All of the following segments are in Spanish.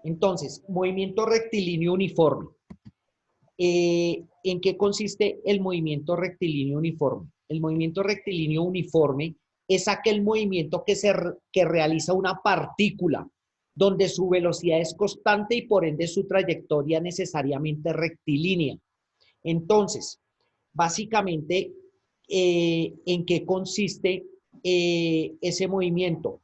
Entonces, movimiento rectilíneo uniforme. ¿En qué consiste el movimiento rectilíneo uniforme? El movimiento rectilíneo uniforme es aquel movimiento que realiza una partícula donde su velocidad es constante y por ende su trayectoria necesariamente rectilínea. Entonces, básicamente, ¿en qué consiste ese movimiento?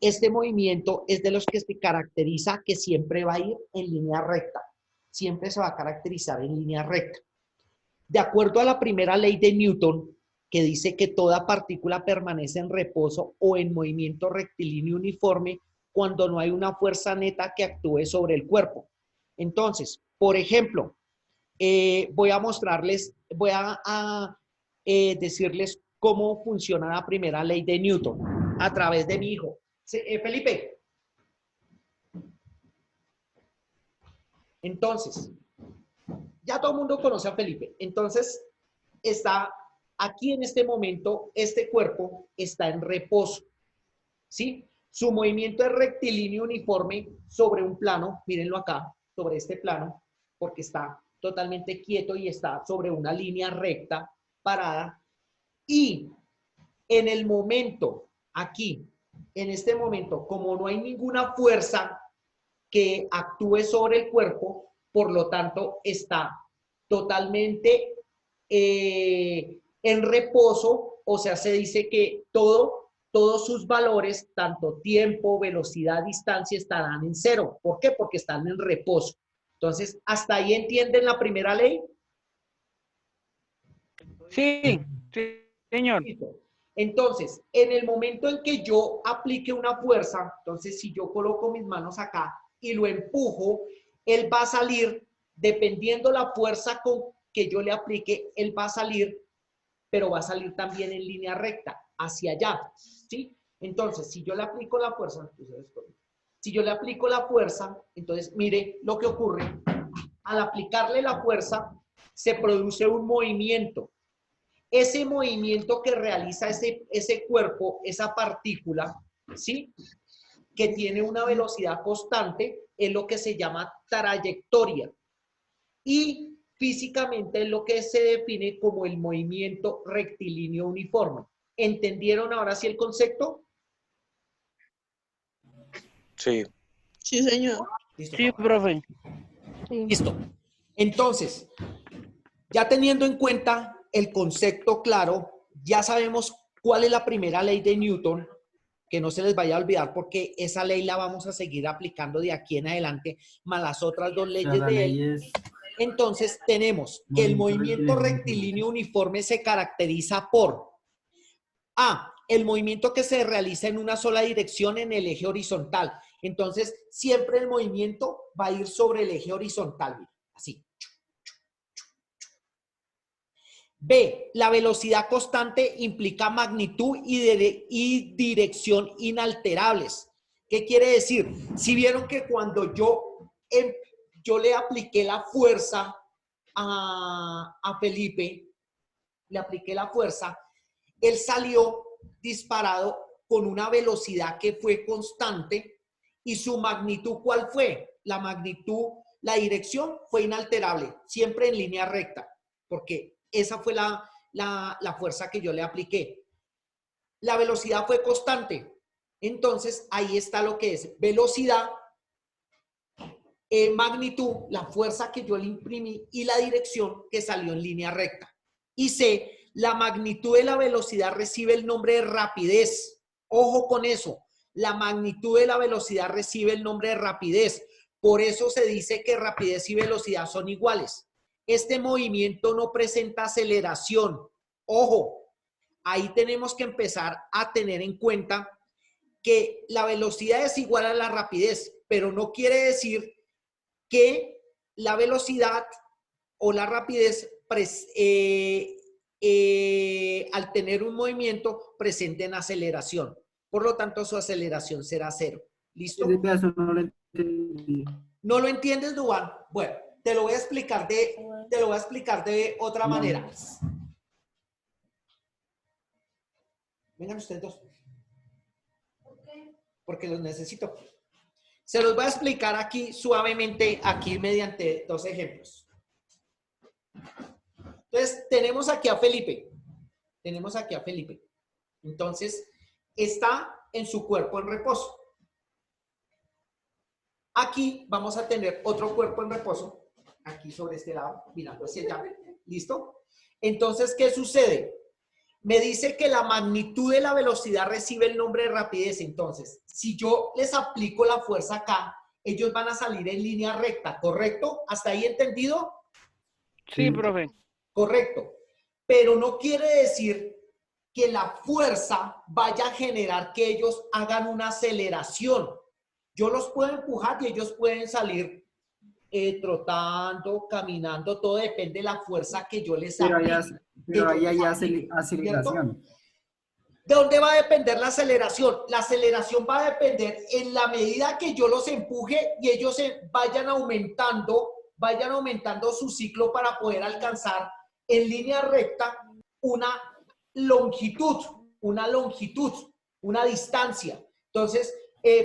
Este movimiento es de los que se caracteriza que siempre va a ir en línea recta. Siempre se va a caracterizar en línea recta. De acuerdo a la primera ley de Newton, que dice que toda partícula permanece en reposo o en movimiento rectilíneo uniforme cuando no hay una fuerza neta que actúe sobre el cuerpo. Entonces, por ejemplo, voy a mostrarles, voy a decirles cómo funciona la primera ley de Newton a través de mi hijo. Felipe. Entonces, ya todo el mundo conoce a Felipe. Entonces, está aquí en este momento, este cuerpo está en reposo, ¿sí? Su movimiento es rectilíneo uniforme sobre un plano, mírenlo acá, sobre este plano, porque está totalmente quieto y está sobre una línea recta, parada. Y en el momento, aquí, en este momento, como no hay ninguna fuerza que actúe sobre el cuerpo, por lo tanto, está totalmente en reposo, o sea, se dice que todos sus valores, tanto tiempo, velocidad, distancia, estarán en cero. ¿Por qué? Porque están en reposo. Entonces, ¿hasta ahí entienden la primera ley? Sí, sí, señor. Entonces, en el momento en que yo aplique una fuerza, entonces si yo coloco mis manos acá y lo empujo, él va a salir, dependiendo la fuerza con que yo le aplique, él va a salir, pero va a salir también en línea recta, hacia allá, ¿sí? Entonces, si yo le aplico la fuerza, entonces mire lo que ocurre. Al aplicarle la fuerza, se produce un movimiento. Ese movimiento que realiza ese cuerpo, esa partícula, ¿sí? Que tiene una velocidad constante, es lo que se llama trayectoria. Y físicamente es lo que se define como el movimiento rectilíneo uniforme. ¿Entendieron ahora sí el concepto? Sí. Sí, señor. Listo, Sí, papá. profe. Sí. Listo. Entonces, ya teniendo en cuenta el concepto claro, ya sabemos cuál es la primera ley de Newton, que no se les vaya a olvidar porque esa ley la vamos a seguir aplicando de aquí en adelante, más las otras dos leyes de él. Entonces tenemos que el movimiento rectilíneo uniforme se caracteriza por A, el movimiento que se realiza en una sola dirección en el eje horizontal. Entonces siempre el movimiento va a ir sobre el eje horizontal, mira, así. B, la velocidad constante implica magnitud y dirección inalterables. ¿Qué quiere decir? Si vieron que cuando yo le apliqué la fuerza a Felipe, le apliqué la fuerza, él salió disparado con una velocidad que fue constante y su magnitud, ¿cuál fue? La magnitud, la dirección fue inalterable, siempre en línea recta, porque esa fue la fuerza que yo le apliqué. La velocidad fue constante. Entonces, ahí está lo que es velocidad, magnitud, la fuerza que yo le imprimí y la dirección que salió en línea recta. Y C, la magnitud de la velocidad recibe el nombre de rapidez. Ojo con eso. La magnitud de la velocidad recibe el nombre de rapidez. Por eso se dice que rapidez y velocidad son iguales. Este movimiento no presenta aceleración. Ojo, ahí tenemos que empezar a tener en cuenta que la velocidad es igual a la rapidez, pero no quiere decir que la velocidad o la rapidez al tener un movimiento presenten aceleración. Por lo tanto, su aceleración será cero. ¿Listo? Ese pedazo no lo entendí. ¿No lo entiendes, Duván? Bueno, te lo voy a explicar de otra manera. Vengan ustedes dos. ¿Por qué? Porque los necesito. Se los voy a explicar aquí suavemente, aquí mediante dos ejemplos. Entonces, tenemos aquí a Felipe. Tenemos aquí a Felipe. Entonces, está en su cuerpo en reposo. Aquí vamos a tener otro cuerpo en reposo. Aquí sobre este lado, mirando hacia allá. ¿Listo? Entonces, ¿qué sucede? Me dice que la magnitud de la velocidad recibe el nombre de rapidez. Entonces, si yo les aplico la fuerza acá, ellos van a salir en línea recta, ¿correcto? ¿Hasta ahí entendido? Sí, profe. Correcto. Pero no quiere decir que la fuerza vaya a generar que ellos hagan una aceleración. Yo los puedo empujar y ellos pueden salir trotando, caminando, todo depende de la fuerza que yo les aplique. Pero ahí hay ¿Cierto? aceleración. ¿De dónde va a depender la aceleración? La aceleración va a depender en la medida que yo los empuje y ellos vayan aumentando su ciclo para poder alcanzar en línea recta una longitud, una distancia. Entonces,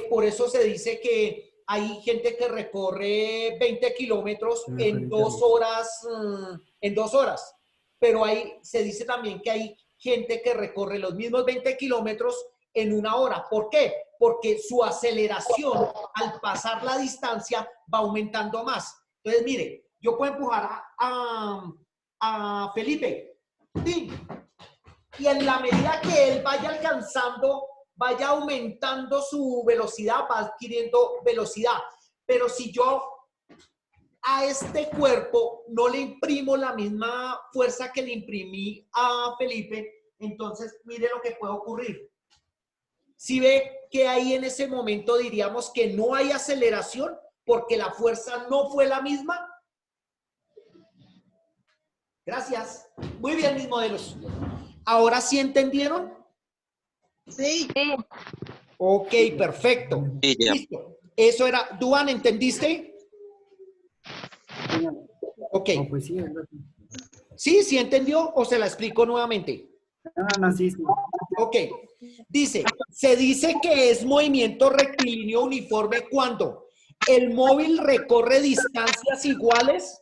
por eso se dice que hay gente que recorre 20 kilómetros en 2 horas, pero ahí se dice también que hay gente que recorre los mismos 20 kilómetros en 1 hora. ¿Por qué? Porque su aceleración al pasar la distancia va aumentando más. Entonces, mire, yo puedo empujar a Felipe. ¡Pim! Y en la medida que él vaya alcanzando, vaya aumentando su velocidad, va adquiriendo velocidad. Pero si yo a este cuerpo no le imprimo la misma fuerza que le imprimí a Felipe, entonces mire lo que puede ocurrir. Si ve que ahí en ese momento diríamos que no hay aceleración porque la fuerza no fue la misma. Gracias. Muy bien, mis modelos. ¿Ahora sí entendieron? Sí. Ok, perfecto. Sí, ya. Listo. Eso era. Duan, ¿entendiste? Ok. No, pues sí, ¿verdad? ¿Sí? ¿Sí entendió o se la explico nuevamente? No, sí, sí. Ok. Dice, se dice que es movimiento rectilíneo uniforme cuando el móvil recorre distancias iguales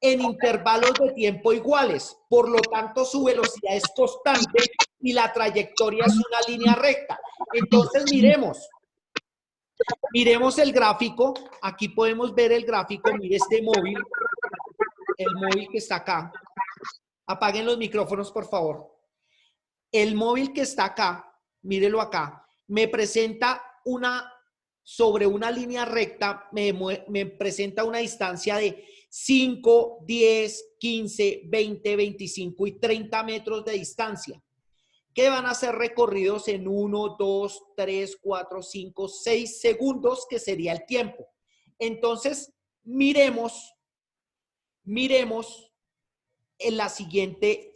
en intervalos de tiempo iguales. Por lo tanto, su velocidad es constante y la trayectoria es una línea recta. Entonces, miremos el gráfico. Aquí podemos ver el gráfico. Mire este móvil, el móvil que está acá. Apaguen los micrófonos, por favor. El móvil que está acá, mírelo acá, me presenta sobre una línea recta, me presenta una distancia de 5, 10, 15, 20, 25 y 30 metros de distancia, que van a ser recorridos en 1, 2, 3, 4, 5, 6 segundos, que sería el tiempo. Entonces, miremos el siguiente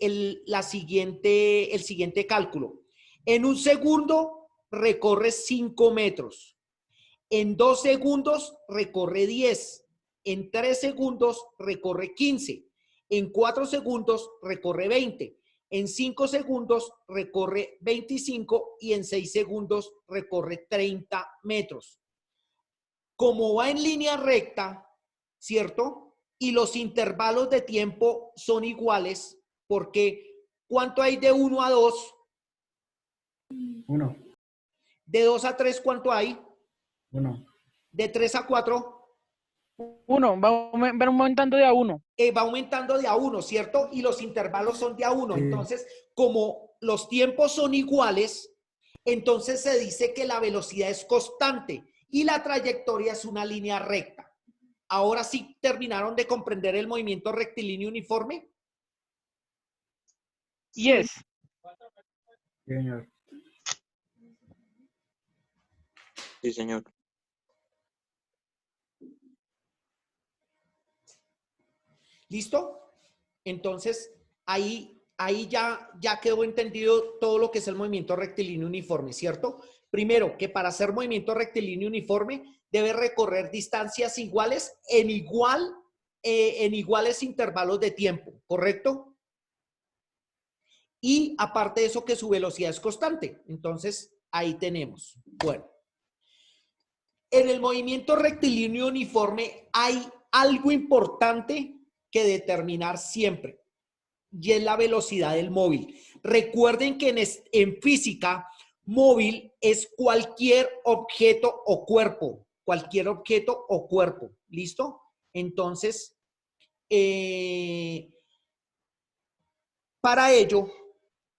cálculo. En 1 segundo recorre 5 metros. En 2 segundos recorre 10. En 3 segundos recorre 15. En 4 segundos recorre 20. En 5 segundos recorre 25 y en 6 segundos recorre 30 metros. Como va en línea recta, ¿cierto? Y los intervalos de tiempo son iguales, porque ¿cuánto hay de 1 a 2? 1. De 2 a 3, ¿cuánto hay? 1. De 3 a 4, Va aumentando de a 1. va aumentando de a 1, ¿cierto? Y los intervalos son de a 1. Sí. Entonces, como los tiempos son iguales, entonces se dice que la velocidad es constante y la trayectoria es una línea recta. ¿Ahora sí terminaron de comprender el movimiento rectilíneo uniforme? Yes. Señor. Sí, señor. ¿Listo? Entonces, ahí ya quedó entendido todo lo que es el movimiento rectilíneo uniforme, ¿cierto? Primero, que para hacer movimiento rectilíneo uniforme debe recorrer distancias iguales en iguales intervalos de tiempo, ¿correcto? Y aparte de eso, que su velocidad es constante. Entonces, ahí tenemos. Bueno. En el movimiento rectilíneo uniforme hay algo importante que determinar siempre, y es la velocidad del móvil. Recuerden que en física, móvil es cualquier objeto o cuerpo. Cualquier objeto o cuerpo. ¿Listo? Entonces, para ello,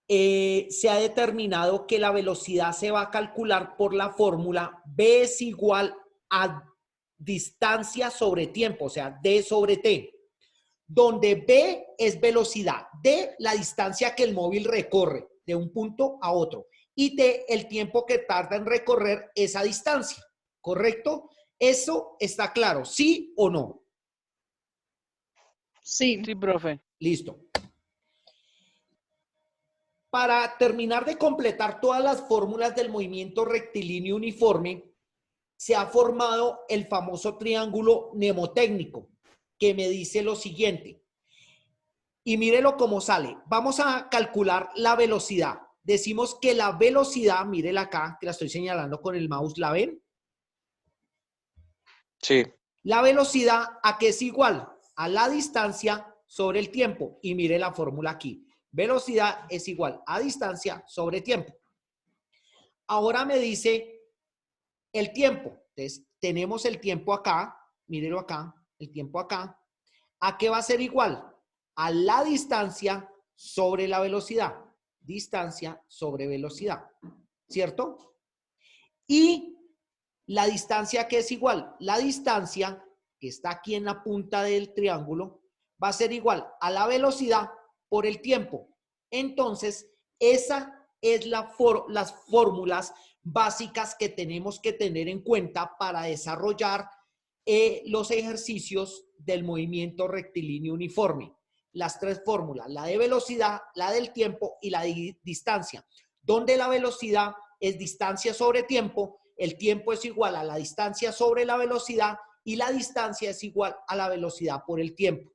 se ha determinado que la velocidad se va a calcular por la fórmula B es igual a distancia sobre tiempo, o sea, D sobre T, donde B es velocidad, D la distancia que el móvil recorre de un punto a otro y T el tiempo que tarda en recorrer esa distancia, ¿correcto? ¿Eso está claro? ¿Sí o no? Sí. Sí, profe. Listo. Para terminar de completar todas las fórmulas del movimiento rectilíneo uniforme, se ha formado el famoso triángulo mnemotécnico, que me dice lo siguiente. Y mírelo cómo sale. Vamos a calcular la velocidad. Decimos que la velocidad, mírela acá, que la estoy señalando con el mouse, ¿la ven? Sí. La velocidad, ¿a qué es igual? A la distancia sobre el tiempo. Y mire la fórmula aquí. Velocidad es igual a distancia sobre tiempo. Ahora me dice el tiempo. Entonces, tenemos el tiempo acá. Mírelo acá. El tiempo acá. ¿A qué va a ser igual? A la distancia sobre la velocidad. Distancia sobre velocidad. ¿Cierto? Y la distancia, ¿qué es igual? La distancia que está aquí en la punta del triángulo va a ser igual a la velocidad por el tiempo. Entonces, esa es las fórmulas básicas que tenemos que tener en cuenta para desarrollar los ejercicios del movimiento rectilíneo uniforme. Las tres fórmulas, la de velocidad, la del tiempo y la de distancia, donde la velocidad es distancia sobre tiempo, el tiempo es igual a la distancia sobre la velocidad y la distancia es igual a la velocidad por el tiempo.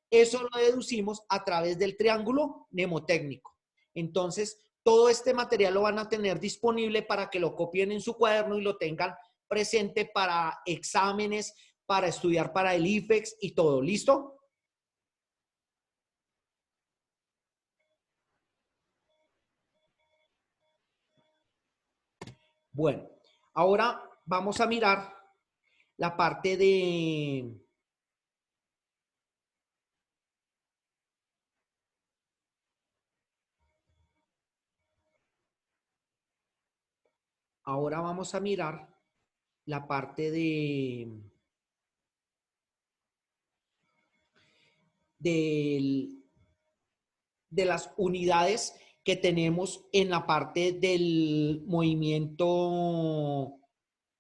Eso lo deducimos a través del triángulo mnemotécnico. Entonces, todo este material lo van a tener disponible para que lo copien en su cuaderno y lo tengan presente para exámenes, para estudiar para el IFEX y todo. ¿Listo? Bueno, ahora vamos a mirar la parte de ahora vamos a mirar la parte de las unidades que tenemos en la parte del movimiento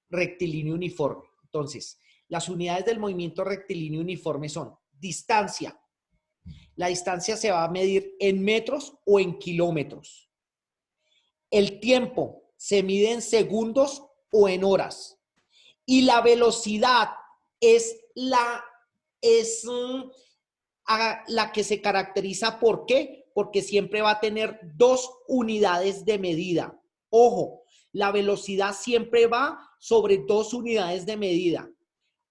rectilíneo uniforme. Entonces, las unidades del movimiento rectilíneo uniforme son distancia. La distancia se va a medir en metros o en kilómetros. El tiempo se mide en segundos o en horas. Y la velocidad es la que se caracteriza ¿por qué? Porque siempre va a tener dos unidades de medida. Ojo, la velocidad siempre va sobre dos unidades de medida,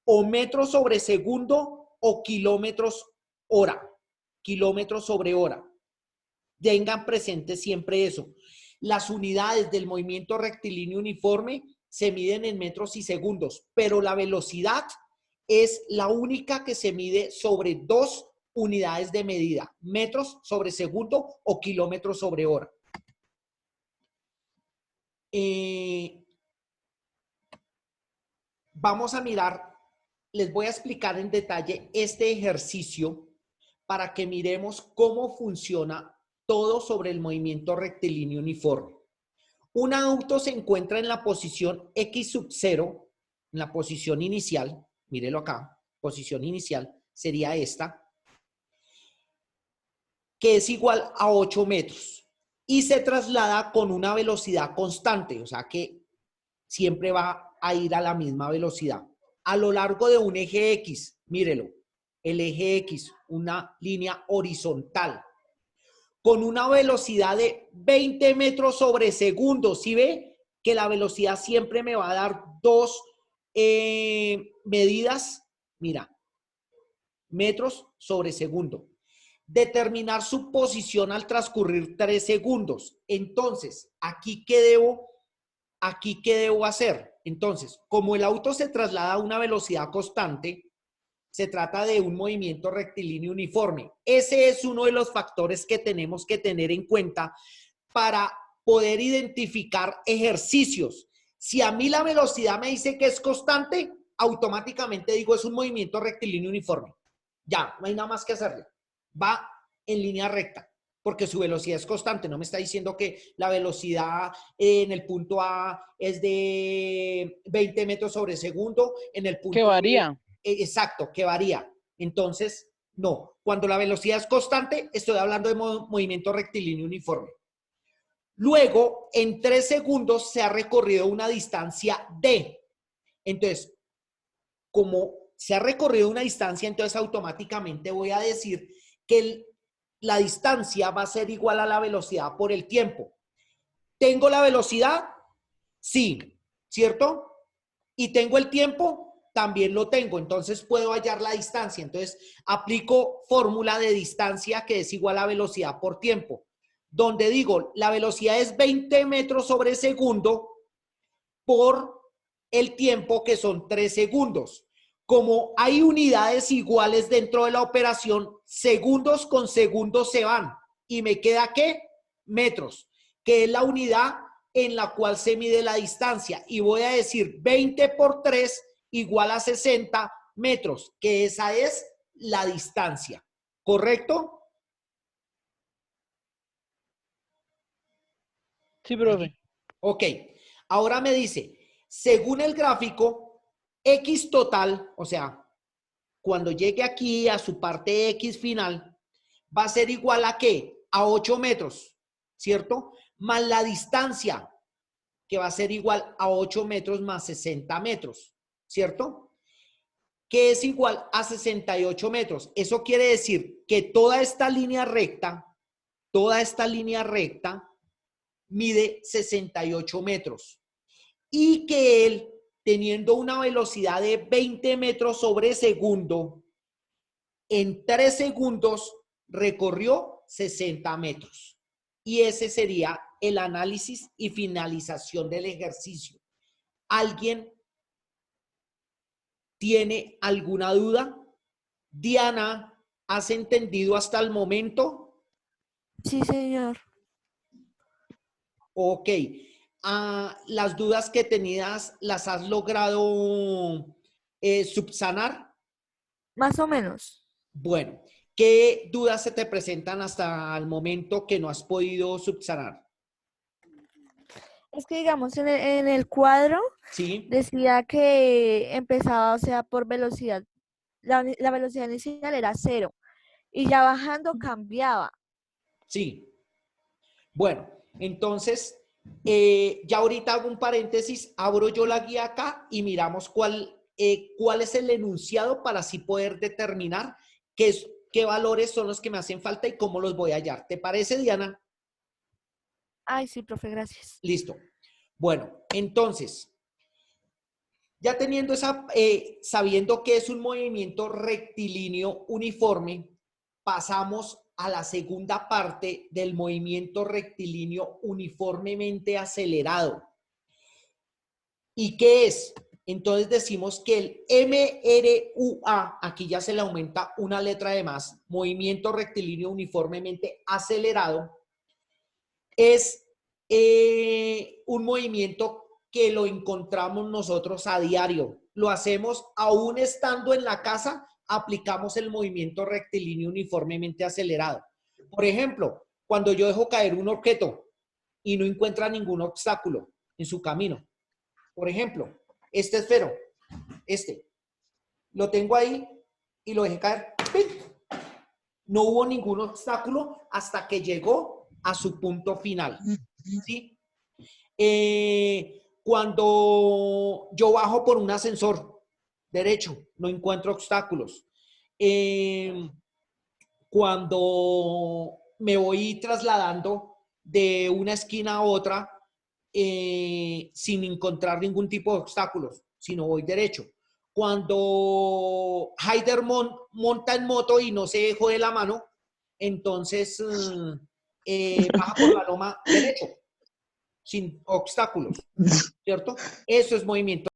o metros sobre segundo o kilómetros hora, kilómetros sobre hora. Tengan presente siempre eso. Las unidades del movimiento rectilíneo uniforme se miden en metros y segundos, pero la velocidad es la única que se mide sobre dos unidades de medida, metros sobre segundo o kilómetros sobre hora. Vamos a mirar, les voy a explicar en detalle este ejercicio para que miremos cómo funciona todo sobre el movimiento rectilíneo uniforme. Un auto se encuentra en la posición X sub 0, en la posición inicial, mírelo acá, posición inicial sería esta, que es igual a 8 metros y se traslada con una velocidad constante, o sea que siempre va a ir a la misma velocidad. A lo largo de un eje X, mírelo, el eje X, una línea horizontal, con una velocidad de 20 metros sobre segundo. ¿Sí ve? Que la velocidad siempre me va a dar dos medidas, mira, metros sobre segundo. Determinar su posición al transcurrir 3 segundos. Entonces, ¿aquí qué debo hacer? Entonces, como el auto se traslada a una velocidad constante, se trata de un movimiento rectilíneo uniforme. Ese es uno de los factores que tenemos que tener en cuenta para poder identificar ejercicios. Si a mí la velocidad me dice que es constante, automáticamente digo es un movimiento rectilíneo uniforme. Ya, no hay nada más que hacerle. Va en línea recta, porque su velocidad es constante. No me está diciendo que la velocidad en el punto A es de 20 metros sobre segundo, en el punto Que varía. Exacto, que varía. Entonces, no. Cuando la velocidad es constante, estoy hablando de movimiento rectilíneo uniforme. Luego, en 3 segundos se ha recorrido una distancia D. Entonces, como se ha recorrido una distancia, entonces automáticamente voy a decir que la distancia va a ser igual a la velocidad por el tiempo. ¿Tengo la velocidad? Sí, ¿cierto? ¿Y tengo el tiempo? También lo tengo, entonces puedo hallar la distancia. Entonces, aplico fórmula de distancia que es igual a velocidad por tiempo, donde digo, la velocidad es 20 metros sobre segundo por el tiempo que son 3 segundos. Como hay unidades iguales dentro de la operación, segundos con segundos se van. ¿Y me queda qué? Metros, que es la unidad en la cual se mide la distancia. Y voy a decir 20 por 3 igual a 60 metros, que esa es la distancia. ¿Correcto? Sí, profe. Ok. Ahora me dice, según el gráfico, X total, o sea, cuando llegue aquí a su parte X final, va a ser igual a ¿qué? A 8 metros, ¿cierto? Más la distancia, que va a ser igual a 8 metros más 60 metros, ¿cierto? Que es igual a 68 metros. Eso quiere decir que toda esta línea recta mide 68 metros. Y que él, teniendo una velocidad de 20 metros sobre segundo, en 3 segundos recorrió 60 metros. Y ese sería el análisis y finalización del ejercicio. ¿Alguien tiene alguna duda? Diana, ¿has entendido hasta el momento? Sí, señor. Ok. ¿Las dudas que tenías las has logrado subsanar? Más o menos. Bueno, ¿qué dudas se te presentan hasta el momento que no has podido subsanar? Es que digamos en el cuadro ¿Sí? decía que empezaba, o sea, por velocidad. La velocidad inicial era 0 y ya bajando cambiaba. Sí. Bueno, entonces, ya ahorita hago un paréntesis, abro yo la guía acá y miramos cuál es el enunciado para así poder determinar qué valores son los que me hacen falta y cómo los voy a hallar. ¿Te parece, Diana? Ay, sí, profe, gracias. Listo. Bueno, entonces, ya teniendo sabiendo que es un movimiento rectilíneo uniforme, pasamos a la segunda parte del movimiento rectilíneo uniformemente acelerado. ¿Y qué es? Entonces decimos que el MRUA, aquí ya se le aumenta una letra de más, movimiento rectilíneo uniformemente acelerado, es un movimiento que lo encontramos nosotros a diario. Lo hacemos aún estando en la casa, aplicamos el movimiento rectilíneo uniformemente acelerado. Por ejemplo, cuando yo dejo caer un objeto y no encuentra ningún obstáculo en su camino. Por ejemplo, este esfero, lo tengo ahí y lo dejé caer. ¡Pim! No hubo ningún obstáculo hasta que llegó a su punto final. ¿Sí? Cuando yo bajo por un ascensor derecho, no encuentro obstáculos. Cuando me voy trasladando de una esquina a otra sin encontrar ningún tipo de obstáculos. sino voy derecho. Cuando Haider monta en moto y no se jode la mano, entonces baja por la loma derecho, sin obstáculos, ¿cierto? Eso es movimiento